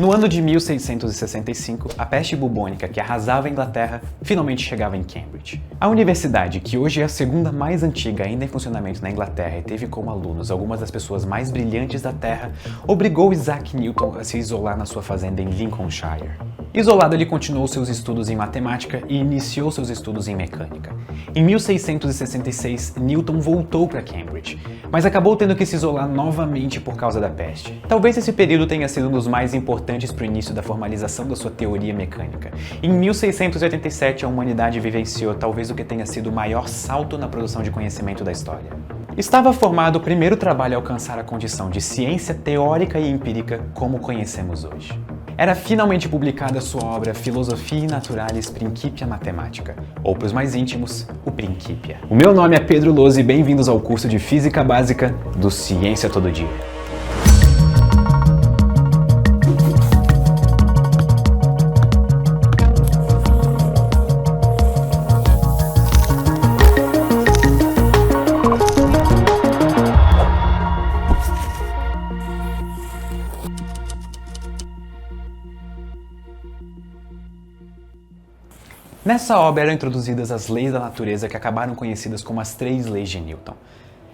No ano de 1665, a peste bubônica que arrasava a Inglaterra finalmente chegava em Cambridge. A universidade, que hoje é a segunda mais antiga ainda em funcionamento na Inglaterra e teve como alunos algumas das pessoas mais brilhantes da Terra, obrigou Isaac Newton a se isolar na sua fazenda em Lincolnshire. Isolado, ele continuou seus estudos em matemática e iniciou seus estudos em mecânica. Em 1666, Newton voltou para Cambridge, mas acabou tendo que se isolar novamente por causa da peste. Talvez esse período tenha sido um dos mais importantes para o início da formalização da sua teoria mecânica. Em 1687, a humanidade vivenciou talvez o que tenha sido o maior salto na produção de conhecimento da história. Estava formado o primeiro trabalho a alcançar a condição de ciência teórica e empírica como conhecemos hoje. Era finalmente publicada sua obra Philosophiae Naturalis Principia Mathematica, ou para os mais íntimos, o Principia. O meu nome é Pedro Lose e bem-vindos ao curso de Física Básica do Ciência Todo Dia. Nessa obra eram introduzidas as leis da natureza que acabaram conhecidas como as 3 leis de Newton.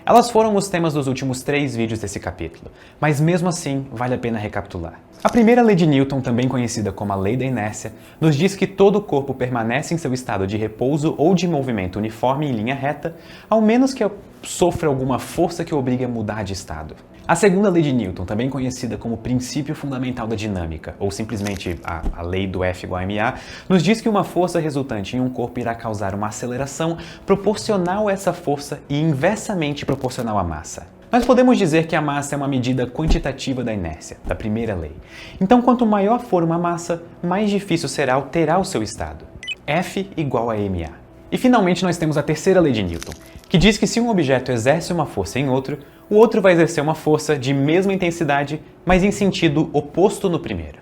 Elas foram os temas dos últimos 3 vídeos desse capítulo, mas mesmo assim vale a pena recapitular. A primeira lei de Newton, também conhecida como a lei da inércia, nos diz que todo corpo permanece em seu estado de repouso ou de movimento uniforme em linha reta, ao menos que sofra alguma força que o obrigue a mudar de estado. A segunda lei de Newton, também conhecida como princípio fundamental da dinâmica, ou simplesmente a lei do F igual a ma, nos diz que uma força resultante em um corpo irá causar uma aceleração proporcional a essa força e inversamente proporcional à massa. Nós podemos dizer que a massa é uma medida quantitativa da inércia, da primeira lei. Então, quanto maior for uma massa, mais difícil será alterar o seu estado. F igual a ma. E finalmente nós temos a terceira lei de Newton, que diz que se um objeto exerce uma força em outro, o outro vai exercer uma força de mesma intensidade, mas em sentido oposto no primeiro.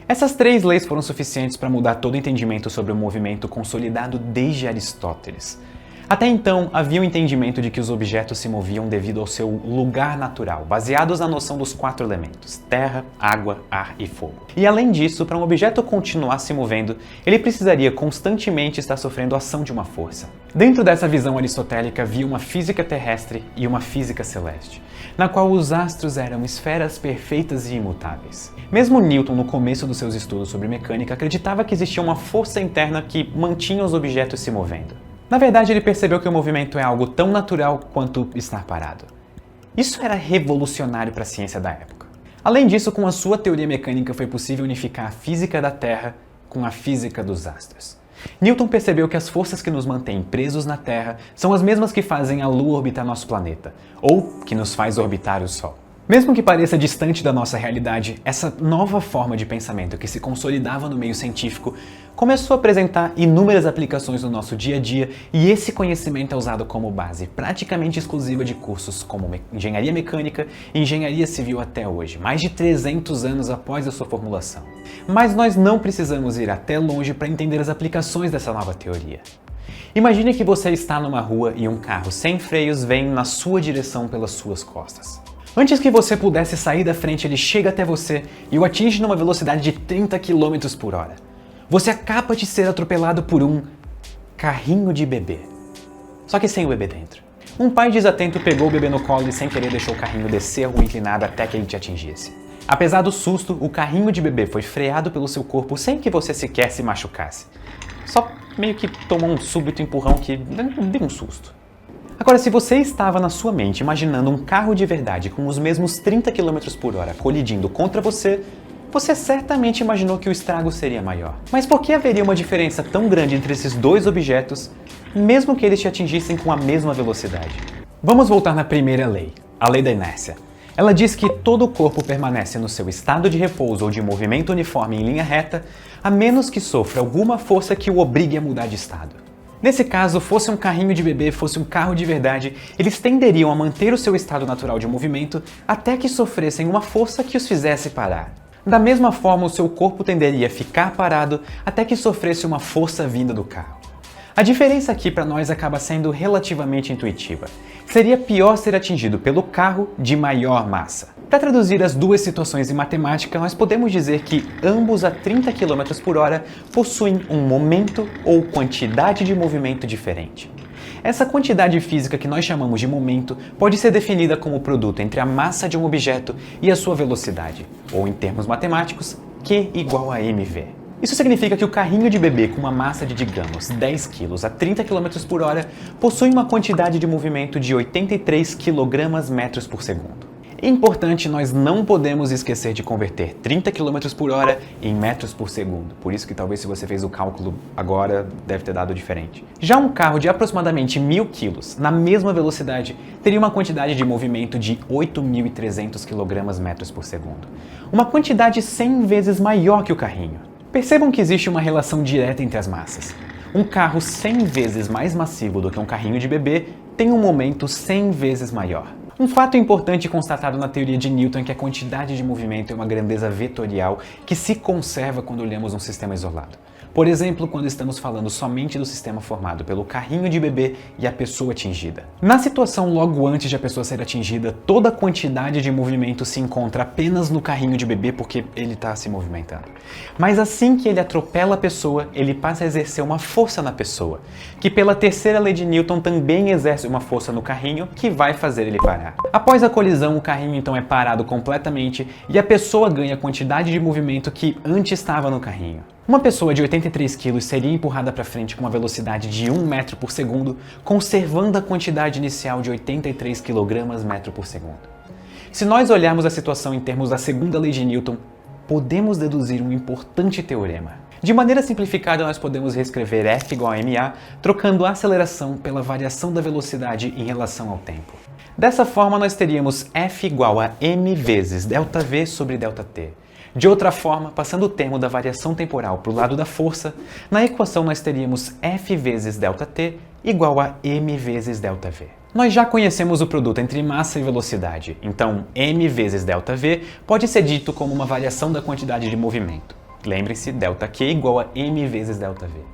Essas 3 leis foram suficientes para mudar todo o entendimento sobre o movimento consolidado desde Aristóteles. Até então, havia o entendimento de que os objetos se moviam devido ao seu lugar natural, baseados na noção dos 4 elementos: terra, água, ar e fogo. E além disso, para um objeto continuar se movendo, ele precisaria constantemente estar sofrendo a ação de uma força. Dentro dessa visão aristotélica havia uma física terrestre e uma física celeste, na qual os astros eram esferas perfeitas e imutáveis. Mesmo Newton, no começo dos seus estudos sobre mecânica, acreditava que existia uma força interna que mantinha os objetos se movendo. Na verdade, ele percebeu que o movimento é algo tão natural quanto estar parado. Isso era revolucionário para a ciência da época. Além disso, com a sua teoria mecânica foi possível unificar a física da Terra com a física dos astros. Newton percebeu que as forças que nos mantêm presos na Terra são as mesmas que fazem a Lua orbitar nosso planeta, ou que nos faz orbitar o Sol. Mesmo que pareça distante da nossa realidade, essa nova forma de pensamento que se consolidava no meio científico começou a apresentar inúmeras aplicações no nosso dia a dia, e esse conhecimento é usado como base praticamente exclusiva de cursos como engenharia mecânica e engenharia civil até hoje, mais de 300 anos após a sua formulação. Mas nós não precisamos ir até longe para entender as aplicações dessa nova teoria. Imagine que você está numa rua e um carro sem freios vem na sua direção pelas suas costas. Antes que você pudesse sair da frente, ele chega até você e o atinge numa velocidade de 30 km por hora. Você acaba de ser atropelado por um carrinho de bebê. Só que sem o bebê dentro. Um pai desatento pegou o bebê no colo e sem querer deixou o carrinho descer a rua inclinada até que ele te atingisse. Apesar do susto, o carrinho de bebê foi freado pelo seu corpo sem que você sequer se machucasse. Só meio que tomou um súbito empurrão que deu um susto. Agora, se você estava na sua mente imaginando um carro de verdade com os mesmos 30 km por hora colidindo contra você, você certamente imaginou que o estrago seria maior. Mas por que haveria uma diferença tão grande entre esses 2 objetos, mesmo que eles te atingissem com a mesma velocidade? Vamos voltar na primeira lei, a lei da inércia. Ela diz que todo o corpo permanece no seu estado de repouso ou de movimento uniforme em linha reta, a menos que sofra alguma força que o obrigue a mudar de estado. Nesse caso, fosse um carrinho de bebê, fosse um carro de verdade, eles tenderiam a manter o seu estado natural de movimento até que sofressem uma força que os fizesse parar. Da mesma forma, o seu corpo tenderia a ficar parado até que sofresse uma força vinda do carro. A diferença aqui para nós acaba sendo relativamente intuitiva. Seria pior ser atingido pelo carro de maior massa. Para traduzir as duas situações em matemática, nós podemos dizer que ambos a 30 km por hora possuem um momento ou quantidade de movimento diferente. Essa quantidade física que nós chamamos de momento pode ser definida como o produto entre a massa de um objeto e a sua velocidade, ou em termos matemáticos, Q igual a mv. Isso significa que o carrinho de bebê com uma massa de, digamos, 10 kg a 30 km por hora possui uma quantidade de movimento de 83 kg/metros por segundo. É importante, nós não podemos esquecer de converter 30 km por hora em metros por segundo. Por isso que talvez se você fez o cálculo agora, deve ter dado diferente. Já um carro de aproximadamente 1.000 kg, na mesma velocidade, teria uma quantidade de movimento de 8.300 kg/metros por segundo. Uma quantidade 100 vezes maior que o carrinho. Percebam que existe uma relação direta entre as massas. Um carro 100 vezes mais massivo do que um carrinho de bebê tem um momento 100 vezes maior. Um fato importante constatado na teoria de Newton é que a quantidade de movimento é uma grandeza vetorial que se conserva quando olhamos um sistema isolado. Por exemplo, quando estamos falando somente do sistema formado pelo carrinho de bebê e a pessoa atingida. Na situação logo antes de a pessoa ser atingida, toda a quantidade de movimento se encontra apenas no carrinho de bebê porque ele está se movimentando. Mas assim que ele atropela a pessoa, ele passa a exercer uma força na pessoa, que pela terceira lei de Newton também exerce uma força no carrinho que vai fazer ele parar. Após a colisão, o carrinho então é parado completamente e a pessoa ganha a quantidade de movimento que antes estava no carrinho. Uma pessoa de 83 kg seria empurrada para frente com uma velocidade de 1 metro por segundo, conservando a quantidade inicial de 83 kg/metro por segundo. Se nós olharmos a situação em termos da segunda lei de Newton, podemos deduzir um importante teorema. De maneira simplificada, nós podemos reescrever F igual a ma, trocando a aceleração pela variação da velocidade em relação ao tempo. Dessa forma, nós teríamos F igual a m vezes ΔV sobre ΔT. De outra forma, passando o termo da variação temporal para o lado da força, na equação nós teríamos F vezes ΔT igual a m vezes ΔV. Nós já conhecemos o produto entre massa e velocidade, então m vezes ΔV pode ser dito como uma variação da quantidade de movimento. Lembre-se, ΔQ igual a m vezes ΔV.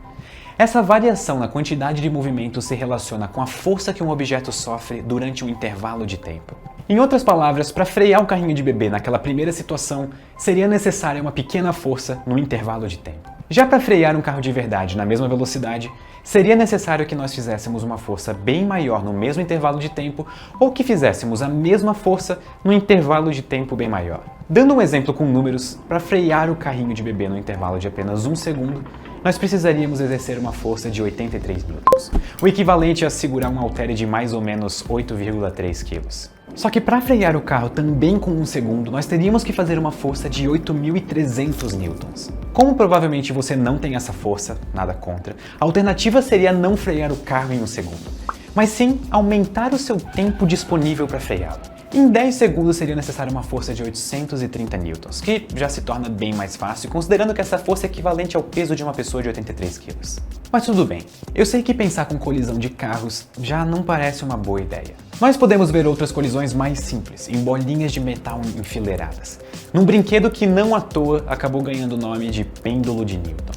Essa variação na quantidade de movimento se relaciona com a força que um objeto sofre durante um intervalo de tempo. Em outras palavras, para frear o carrinho de bebê naquela primeira situação, seria necessária uma pequena força no intervalo de tempo. Já para frear um carro de verdade na mesma velocidade, seria necessário que nós fizéssemos uma força bem maior no mesmo intervalo de tempo ou que fizéssemos a mesma força no intervalo de tempo bem maior. Dando um exemplo com números, para frear o carrinho de bebê no intervalo de apenas 1 segundo, nós precisaríamos exercer uma força de 83 newtons, o equivalente a segurar um haltere de mais ou menos 8,3 kg. Só que para frear o carro também com 1 segundo, nós teríamos que fazer uma força de 8.300 newtons. Como provavelmente você não tem essa força, nada contra, a alternativa seria não frear o carro em 1 segundo, mas sim aumentar o seu tempo disponível para freá-lo. Em 10 segundos seria necessária uma força de 830 newtons, que já se torna bem mais fácil, considerando que essa força é equivalente ao peso de uma pessoa de 83 kg. Mas tudo bem, eu sei que pensar com colisão de carros já não parece uma boa ideia. Nós podemos ver outras colisões mais simples, em bolinhas de metal enfileiradas, num brinquedo que não à toa acabou ganhando o nome de pêndulo de Newton.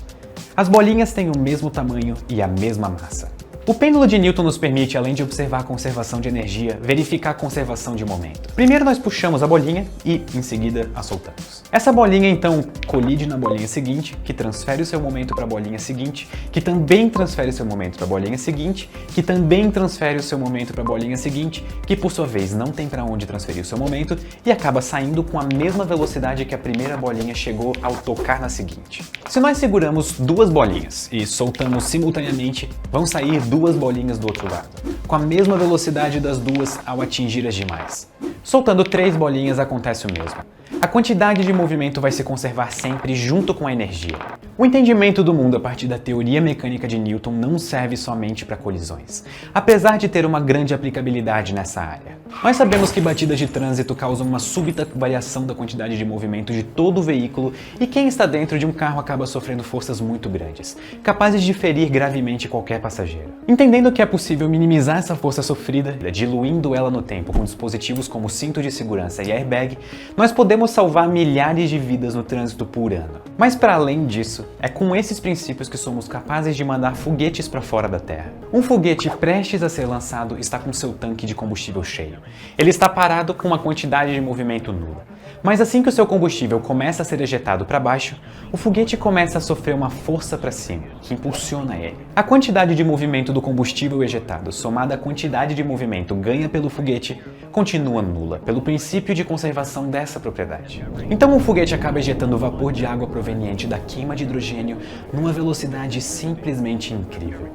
As bolinhas têm o mesmo tamanho e a mesma massa. O pêndulo de Newton nos permite, além de observar a conservação de energia, verificar a conservação de momento. Primeiro nós puxamos a bolinha e, em seguida, a soltamos. Essa bolinha então colide na bolinha seguinte, que transfere o seu momento para a bolinha seguinte, que também transfere o seu momento para a bolinha seguinte, que também transfere o seu momento para a bolinha seguinte, que por sua vez não tem para onde transferir o seu momento e acaba saindo com a mesma velocidade que a primeira bolinha chegou ao tocar na seguinte. Se nós seguramos duas bolinhas e soltamos simultaneamente, vão sair duas bolinhas do outro lado, com a mesma velocidade das duas ao atingir as demais. Soltando 3 bolinhas acontece o mesmo. A quantidade de movimento vai se conservar sempre junto com a energia. O entendimento do mundo a partir da teoria mecânica de Newton não serve somente para colisões, apesar de ter uma grande aplicabilidade nessa área. Nós sabemos que batidas de trânsito causam uma súbita variação da quantidade de movimento de todo o veículo e quem está dentro de um carro acaba sofrendo forças muito grandes, capazes de ferir gravemente qualquer passageiro. Entendendo que é possível minimizar essa força sofrida, diluindo ela no tempo com dispositivos como cinto de segurança e airbag, nós podemos salvar milhares de vidas no trânsito por ano. Mas para além disso, isso, é com esses princípios que somos capazes de mandar foguetes para fora da Terra. Um foguete prestes a ser lançado está com seu tanque de combustível cheio. Ele está parado com uma quantidade de movimento nula. Mas assim que o seu combustível começa a ser ejetado para baixo, o foguete começa a sofrer uma força para cima, que impulsiona ele. A quantidade de movimento do combustível ejetado, somada à quantidade de movimento ganha pelo foguete, continua nula, pelo princípio de conservação dessa propriedade. Então o foguete acaba ejetando vapor de água proveniente da queima de hidrogênio numa velocidade simplesmente incrível.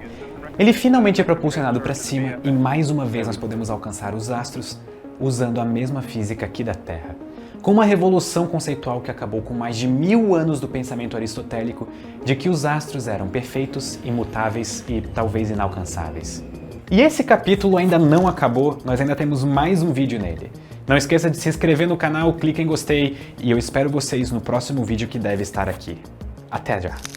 Ele finalmente é propulsionado para cima e mais uma vez nós podemos alcançar os astros usando a mesma física aqui da Terra, com uma revolução conceitual que acabou com mais de 1000 anos do pensamento aristotélico de que os astros eram perfeitos, imutáveis e talvez inalcançáveis. E esse capítulo ainda não acabou, nós ainda temos mais um vídeo nele. Não esqueça de se inscrever no canal, clique em gostei e eu espero vocês no próximo vídeo que deve estar aqui. Até já!